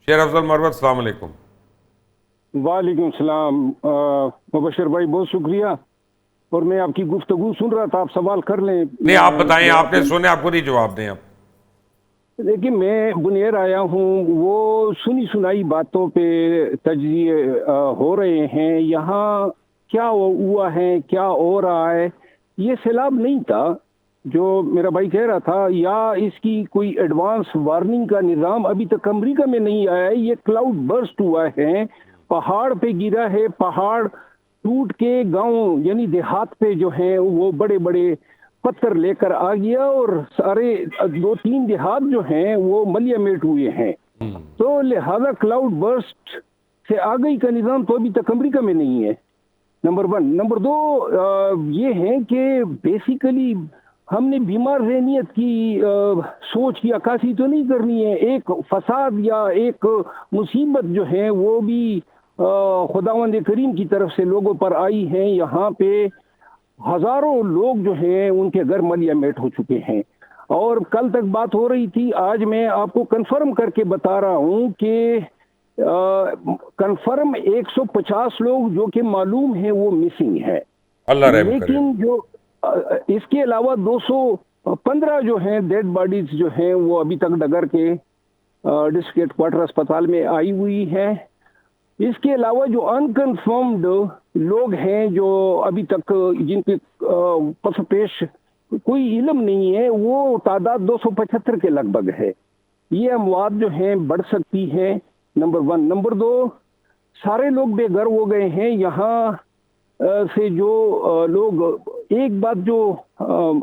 شیر افضل مروت، السلام علیکم۔ وعلیکم السلام مبشر بھائی، بہت شکریہ۔ اور میں آپ کی گفتگو سن رہا تھا، آپ سوال کر لیں۔ نہیں آپ بتائیں، آپ نے سنے، آپ کو نہیں جواب دیں آپ۔ دیکھیے، میں بنیر آیا ہوں، وہ سنی سنائی باتوں پہ تجزیے ہو رہے ہیں۔ یہاں کیا ہوا ہے، کیا ہو رہا ہے، یہ سیلاب نہیں تھا جو میرا بھائی کہہ رہا تھا، یا اس کی کوئی ایڈوانس وارننگ کا نظام ابھی تک امریکہ میں نہیں آیا ہے۔ یہ کلاؤڈ برسٹ ہوا ہے، پہاڑ پہ گرا ہے، پہاڑ ٹوٹ کے گاؤں یعنی دیہات پہ جو ہیں وہ بڑے بڑے پتھر لے کر آ گیا، اور سارے 2-3 دیہات جو ہیں وہ ملیا میٹ ہوئے ہیں۔ تو لہذا کلاؤڈ برسٹ سے آگئی کا نظام تو ابھی تک امریکہ میں نہیں ہے، نمبر 1۔ نمبر 2 یہ ہے کہ بیسیکلی ہم نے بیمار ذہنیت کی سوچ کی عکاسی تو نہیں کرنی ہے۔ ایک فساد یا ایک مصیبت جو ہے وہ بھی خداوند کریم کی طرف سے لوگوں پر آئی ہے۔ یہاں پہ ہزاروں لوگ جو ہیں ان کے گھر ملیا میٹ ہو چکے ہیں، اور کل تک بات ہو رہی تھی، آج میں آپ کو کنفرم کر کے بتا رہا ہوں کہ کنفرم 150 لوگ جو کہ معلوم ہیں وہ مسنگ ہے، اللہ رحم کرے۔ لیکن جو اس کے علاوہ 215 جو ہیں ڈیڈ باڈیز جو ہیں وہ ابھی تک ڈگر کے ڈسٹرکٹ ہیڈ کوارٹر اسپتال میں آئی ہوئی ہے۔ اس کے علاوہ جو انکنفرمڈ لوگ ہیں جو ابھی تک جن کے پس پیش کوئی علم نہیں ہے، وہ تعداد 275 کے لگ بھگ ہے۔ یہ اموات جو ہیں بڑھ سکتی ہیں، نمبر 1۔ نمبر 2، سارے لوگ بے گھر ہو گئے ہیں۔ یہاں سے جو لوگ، ایک بات جو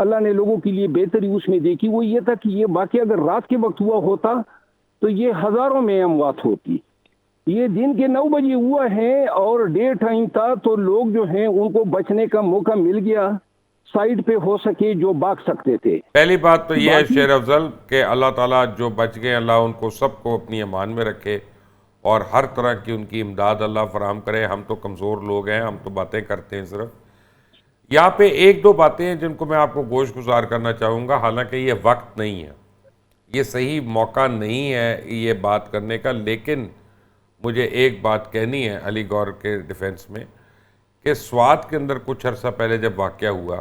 اللہ نے لوگوں کے لیے بہتری اس میں دیکھی وہ یہ تھا کہ یہ واقعہ اگر رات کے وقت ہوا ہوتا تو یہ ہزاروں میں اموات ہوتی۔ یہ دن کے 9 بجے ہوا ہے اور ڈے ٹائم تھا، تو لوگ جو ہیں ان کو بچنے کا موقع مل گیا، سائڈ پہ ہو سکے جو بھاگ سکتے تھے۔ پہلی بات تو یہ ہے باقی شیر افضل کہ اللہ تعالیٰ جو بچ گئے، اللہ ان کو سب کو اپنی امان میں رکھے اور ہر طرح کی ان کی امداد اللہ فراہم کرے۔ ہم تو کمزور لوگ ہیں، ہم تو باتیں کرتے ہیں صرف۔ یہاں پہ 1-2 باتیں ہیں جن کو میں آپ کو گوش گزار کرنا چاہوں گا، حالانکہ یہ وقت نہیں ہے، یہ صحیح موقع نہیں ہے یہ بات کرنے کا، لیکن مجھے ایک بات کہنی ہے علی گور کے ڈیفنس میں کہ سوات کے اندر کچھ عرصہ پہلے جب واقعہ ہوا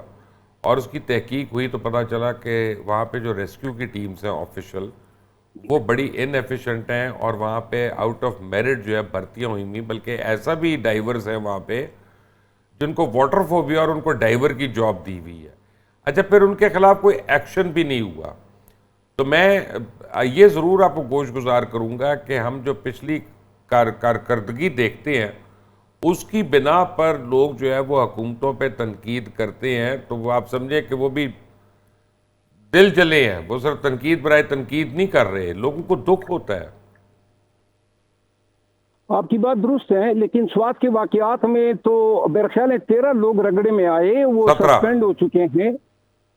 اور اس کی تحقیق ہوئی تو پتہ چلا کہ وہاں پہ جو ریسکیو کی ٹیمز ہیں آفیشل، وہ بڑی ان ایفیشنٹ ہیں، اور وہاں پہ آؤٹ آف میرٹ جو ہے بھرتیاں ہوئی ہوئی، بلکہ ایسا بھی ڈائیورز ہیں وہاں پہ جن کو واٹر فوبیا اور ان کو ڈائیور کی جاب دی ہوئی ہے۔ اچھا، پھر ان کے خلاف کوئی ایکشن بھی نہیں ہوا۔ تو میں یہ ضرور آپ کو گوش گزار کروں گا کہ ہم جو پچھلی کارکردگی دیکھتے ہیں اس کی بنا پر لوگ جو ہے وہ حکومتوں پہ تنقید کرتے ہیں، تو وہ آپ سمجھیں کہ وہ بھی دل جلے ہیں، وہ صرف تنقید برائے تنقید نہیں کر رہے، لوگوں کو دکھ ہوتا ہے۔ آپ کی بات درست ہے، لیکن سوات کے واقعات میں تو میرا خیال ہے 13 لوگ رگڑے میں آئے، وہ 17 سسپینڈ ہو چکے ہیں۔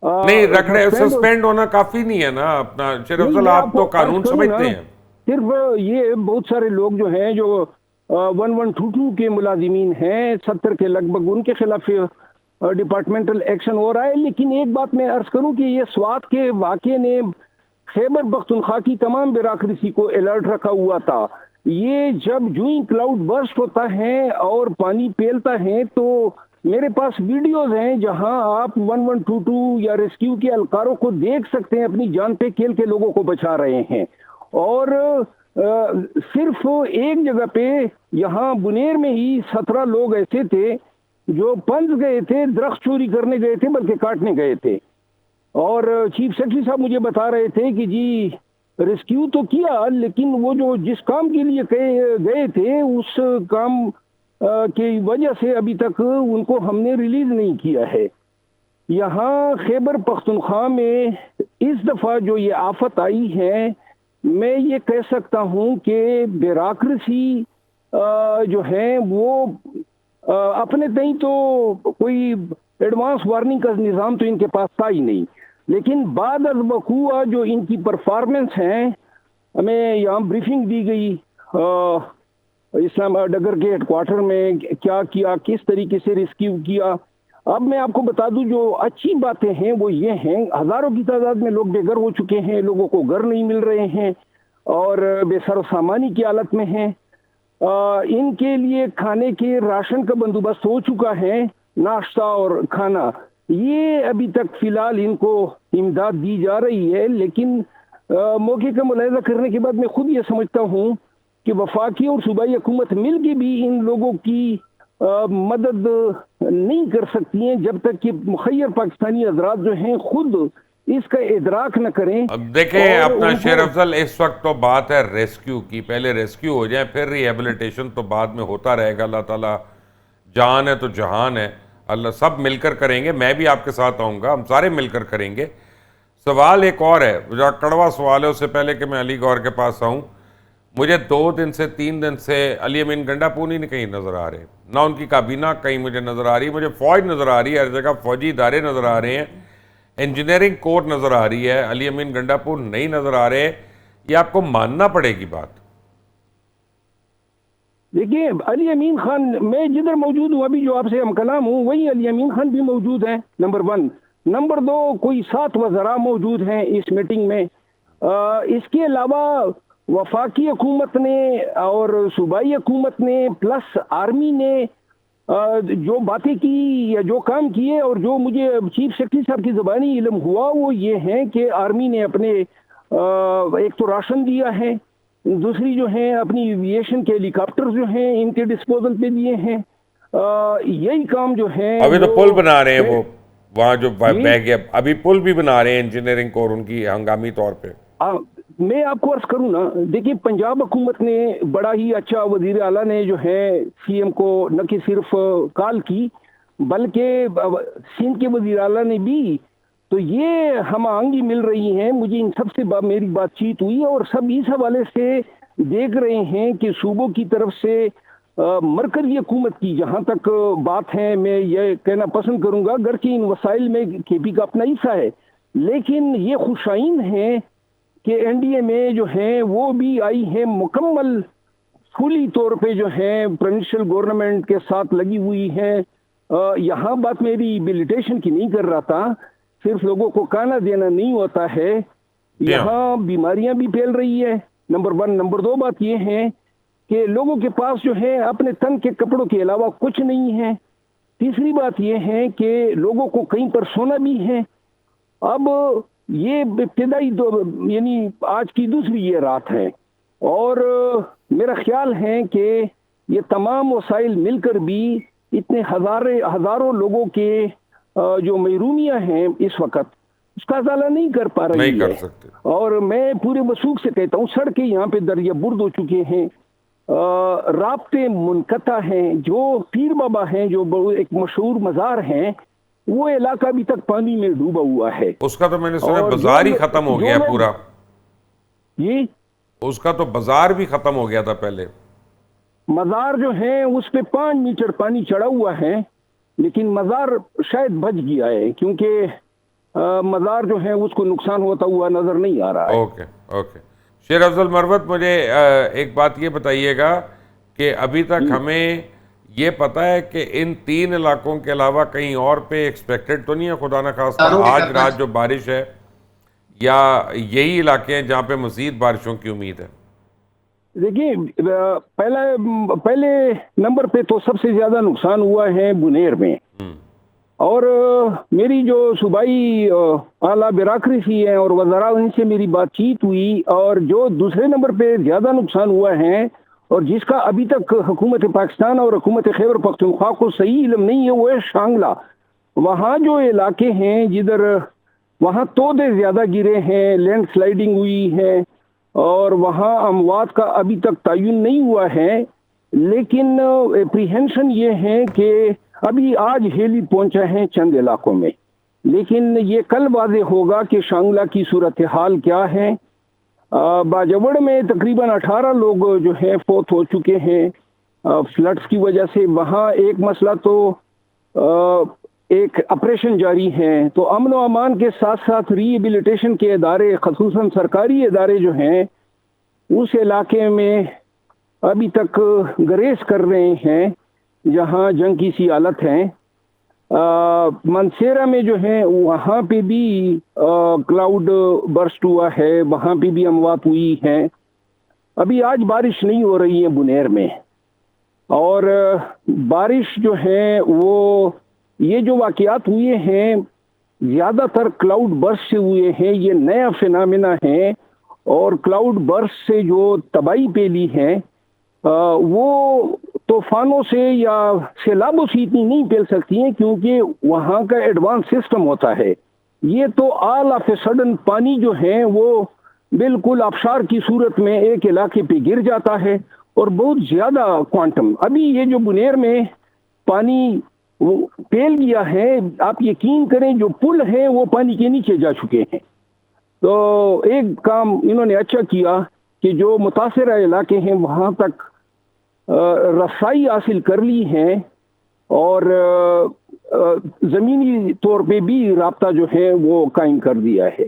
نہیں، رکھڑے سسپینڈ ہونا کافی نہیں ہے نا اپنا شیر نہیں، افضل، میں آپ آپ تو کو عرض قانون کروں نا، سمجھتے ہیں۔ صرف یہ بہت سارے لوگ جو ہیں جو 1122 کے ملازمین ہیں، 70 کے لگ بھگ، ان کے خلاف ڈپارٹمنٹل ایکشن ہو رہا ہے۔ لیکن ایک بات میں عرض کروں کہ یہ سوات کے واقعے نے خیبر پختونخوا کی تمام بیوروکریسی کو الرٹ رکھا ہوا تھا۔ یہ جب جوئیں کلاؤڈ برسٹ ہوتا ہے اور پانی پھیلتا ہے تو میرے پاس ویڈیوز ہیں جہاں آپ 1122 یا ریسکیو کے اہلکاروں کو دیکھ سکتے ہیں اپنی جان پہ کھیل کے لوگوں کو بچا رہے ہیں۔ اور صرف ایک جگہ پہ یہاں بنیر میں ہی 17 لوگ ایسے تھے جو پنج گئے تھے، درخت چوری کرنے گئے تھے بلکہ کاٹنے گئے تھے، اور چیف سیکرٹری صاحب مجھے بتا رہے تھے کہ جی ریسکیو تو کیا، لیکن وہ جو جس کام کے لیے گئے تھے اس کام کی وجہ سے ابھی تک ان کو ہم نے ریلیز نہیں کیا ہے۔ یہاں خیبر پختونخوا میں اس دفعہ جو یہ آفت آئی ہے، میں یہ کہہ سکتا ہوں کہ بیوروکریسی جو ہے وہ اپنے تئیں تو کوئی ایڈوانس وارننگ کا نظام تو ان کے پاس تھا ہی نہیں، لیکن بعد از وقوع جو ان کی پرفارمنس ہیں، ہمیں یہاں بریفنگ دی گئی اسلام ڈگر کے ہیڈ کوارٹر میں، کیا کیا، کس طریقے سے ریسکیو کیا۔ اب میں آپ کو بتا دوں جو اچھی باتیں ہیں وہ یہ ہیں، ہزاروں کی تعداد میں لوگ بے گھر ہو چکے ہیں، لوگوں کو گھر نہیں مل رہے ہیں، اور بے سر و سامانی کی حالت میں ہیں. ان کے لیے کھانے کے راشن کا بندوبست ہو چکا ہے, ناشتہ اور کھانا, یہ ابھی تک فی الحال ان کو امداد دی جا رہی ہے. لیکن موقع کا ملاحظہ کرنے کے بعد میں خود یہ سمجھتا ہوں کہ وفاقی اور صوبائی حکومت مل کے بھی ان لوگوں کی مدد نہیں کر سکتی ہیں جب تک کہ مخیر پاکستانی حضرات جو ہیں خود اس کا ادراک نہ کریں. اب دیکھیں اپنا شیر افضل, اس وقت تو بات ہے ریسکیو کی, پہلے ریسکیو ہو جائیں, پھر ریہیبلیٹیشن تو بعد میں ہوتا رہے گا. اللہ تعالیٰ جان ہے تو جہان ہے, اللہ سب مل کر کریں گے. میں بھی آپ کے ساتھ آؤں گا, ہم سارے مل کر کریں گے. سوال ایک اور ہے, جو کڑوا سوال ہے, اس سے پہلے کہ میں علی گور کے پاس آؤں, مجھے 2 دن سے 3 دن سے علی امین گنڈا پونی نہیں کہیں نظر آ رہے, نہ ان کی کابینہ کہیں مجھے نظر آ رہی. مجھے فوج نظر آ رہی ہے, ہر جگہ فوجی ادارے نظر آ رہے ہیں, انجینئرنگ کورٹ نظر آ رہی ہے, علی امین گنڈا پور نہیں نظر آ رہے. یہ آپ کو ماننا پڑے گی بات. دیکھیے علی امین خان, میں جدھر موجود ہوں ابھی جو آپ سے ہم کلام ہوں, وہی علی امین خان بھی موجود ہیں, نمبر 1. نمبر 2, کوئی 7 وزراء موجود ہیں اس میٹنگ میں. اس کے علاوہ وفاقی حکومت نے اور صوبائی حکومت نے پلس آرمی نے جو باتیں کی یا جو کام کیے, اور جو مجھے چیف سیکرٹری صاحب کی زبانی علم ہوا وہ یہ ہے کہ آرمی نے اپنے ایک تو راشن دیا ہے, دوسری جو ہیں اپنی ایویشن کے ہیلی کاپٹر جو ہیں ان کے ڈسپوزل پہ دیے ہیں. یہی کام جو ہے ابھی تو پل بنا رہے ہیں وہ وہاں جو بہ گیا, ابھی پل بھی بنا رہے ہیں انجینئرنگ کور ان کی ہنگامی طور پہ. میں آپ کو عرض کروں نا, دیکھیے پنجاب حکومت نے بڑا ہی اچھا, وزیر اعلیٰ نے جو ہے سی ایم کو نہ کہ صرف کال کی بلکہ سندھ کے وزیر اعلیٰ نے بھی, تو یہ ہم آہنگی مل رہی ہیں. مجھے ان سب سے میری بات چیت ہوئی اور سب اس حوالے سے دیکھ رہے ہیں کہ صوبوں کی طرف سے مرکزی حکومت کی جہاں تک بات ہے, میں یہ کہنا پسند کروں گا گرچہ ان وسائل میں کے پی کا اپنا حصہ ہے, لیکن یہ خوشائن ہے کہ این ڈی اے میں جو ہیں وہ بھی آئی ہیں مکمل پھولی طور پہ جو ہے پروونشل گورنمنٹ کے ساتھ لگی ہوئی ہیں. یہاں بات میری ریہیبلیٹیشن کی نہیں کر رہا تھا, صرف لوگوں کو کھانا دینا نہیں ہوتا ہے, یہاں بیماریاں بھی پھیل رہی ہے, نمبر 1. نمبر 2 بات یہ ہے کہ لوگوں کے پاس جو ہے اپنے تن کے کپڑوں کے علاوہ کچھ نہیں ہے. تیسری بات یہ ہے کہ لوگوں کو کہیں پر سونا بھی ہے. اب یہ ابتدائی یعنی آج کی دوسری یہ رات ہے, اور میرا خیال ہے کہ یہ تمام وسائل مل کر بھی اتنے ہزاروں لوگوں کے جو محرومیاں ہیں اس وقت اس کا ازالہ نہیں کر پا رہی نہیں کر ہے. سکتے. اور میں پورے وثوق سے کہتا ہوں سڑکیں یہاں پہ دریا برد ہو چکے ہیں, رابطے منقطع ہیں. جو پیر بابا ہیں جو ایک مشہور مزار ہیں وہ علاقہ ابھی تک پانی میں ڈوبا ہوا ہے. اس کا تو میں نے سنا بازار ہی ختم ہو گیا پورا. جی, اس کا تو بازار بھی ختم ہو گیا تھا پہلے. مزار جو ہے اس پہ 5 میٹر پانی چڑھا ہوا ہے, لیکن مزار شاید بچ گیا ہے کیونکہ مزار جو ہے اس کو نقصان ہوتا ہوا نظر نہیں آ رہا ہے. Okay okay. شیر افضل مروت, مجھے ایک بات یہ بتائیے گا کہ ابھی تک ہمیں یہ پتا ہے کہ ان 3 علاقوں کے علاوہ کہیں اور پہ ایکسپیکٹڈ تو نہیں ہے خدا نخواستہ آج رات جو بارش ہے, یا یہی علاقے ہیں جہاں پہ مزید بارشوں کی امید ہے؟ دیکھیے پہلے نمبر پہ تو سب سے زیادہ نقصان ہوا ہے بنیر میں, اور میری جو صوبائی اعلیٰ بیوروکریسی ہے اور وزراء ان سے میری بات چیت ہوئی, اور جو دوسرے نمبر پہ زیادہ نقصان ہوا ہے اور جس کا ابھی تک حکومت پاکستان اور حکومت خیبر پختونخوا کو صحیح علم نہیں ہے, وہ ہے شانگلہ. وہاں جو علاقے ہیں جدھر وہاں تودے زیادہ گرے ہیں, لینڈ سلائیڈنگ ہوئی ہے, اور وہاں اموات کا ابھی تک تعین نہیں ہوا ہے, لیکن اپریہنشن یہ ہے کہ ابھی آج ہیلی پہنچا ہے چند علاقوں میں, لیکن یہ کل واضح ہوگا کہ شانگلہ کی صورتحال کیا ہے. باجوڑ میں تقریباً 18 لوگ جو ہیں فوت ہو چکے ہیں فلڈز کی وجہ سے. وہاں ایک مسئلہ تو ایک آپریشن جاری ہے, تو امن و امان کے ساتھ ساتھ ری ایبلیٹیشن کے ادارے خصوصاً سرکاری ادارے جو ہیں اس علاقے میں ابھی تک گریز کر رہے ہیں جہاں جنگ کی سی حالت ہے. منسیرا میں جو ہے وہاں پہ بھی کلاؤڈ برسٹ ہوا ہے, وہاں پہ بھی اموات ہوئی ہیں. ابھی آج بارش نہیں ہو رہی ہے بنیر میں، اور بارش جو ہے وہ یہ جو واقعات ہوئے ہیں زیادہ تر کلاؤڈ برسٹ سے ہوئے ہیں، یہ نیا فینامنا ہے، اور کلاؤڈ برسٹ سے جو تباہی پھیلی ہے وہ طوفانوں سے یا سیلابوں سے اتنی نہیں پھیل سکتی ہیں، کیونکہ وہاں کا ایڈوانس سسٹم ہوتا ہے۔ یہ تو آل آف اے سڈن پانی جو ہے وہ بالکل آبشار کی صورت میں ایک علاقے پہ گر جاتا ہے، اور بہت زیادہ کوانٹم۔ ابھی یہ جو بنیر میں پانی پھیل گیا ہے، آپ یقین کریں جو پل ہیں وہ پانی کے نیچے جا چکے ہیں۔ تو ایک کام انہوں نے اچھا کیا کہ جو متاثرہ علاقے ہیں وہاں تک رسائی حاصل کر لی ہے، اور زمینی طور پہ بھی رابطہ جو ہے وہ قائم کر دیا ہے۔